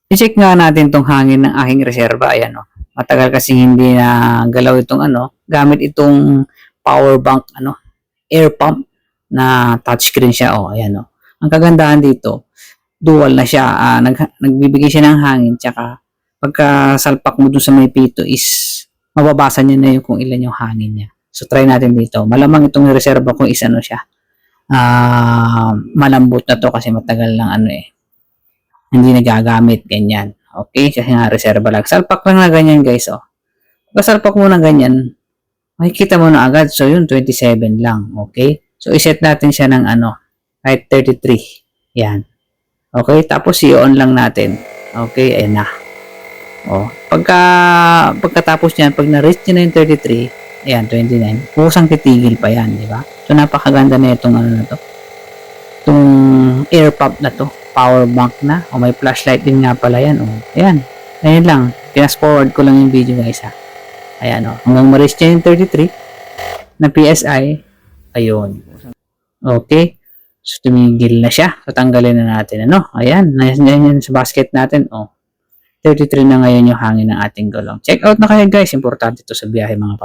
I-check nga natin tong hangin ng aking reserva. Ayan, oh. Matagal kasi hindi na galaw itong gamit itong power bank, air pump na touchscreen siya. Oh, ayan, oh. Ang kagandahan dito, dual na siya. Nagbibigay siya ng hangin, tsaka pagka salpak mo dun sa may pito is mababasa niya na yung kung ilan yung hangin niya. So, try natin dito. Malamang itong reserva kung is siya. Malambot na to kasi matagal lang hindi nagagamit, ganyan. Okay, kasi nga reserva lang. Salpak lang na ganyan, guys, oh. Pagkasalpak mo na ganyan, makikita mo na agad. So, yun, 27 lang. Okay? So, iset natin siya ng kahit 33. Yan. Okay? Tapos, i-on lang natin. Okay? Ayan na. Oh. Pagkatapos niyan, pag na-reach niya na yung 33, ayan, 29, kusang titigil pa yan, di ba? So, napakaganda na itong na to. Itong air pump na to. Power bank na. O, may flashlight din nga pala yan. O, ayan. Ayan lang. Pinas forward ko lang yung video, guys, ha. Ayan, o. Hanggang ma-reach niya yung 33 na PSI. Ayun. Okay. So, tumigil na siya. So, tanggalin na natin, Ayan. Ayan sa basket natin, 33 na ngayon yung hangin ng ating gulong. Check out na kayo, guys. Importante ito sa biyahe, mga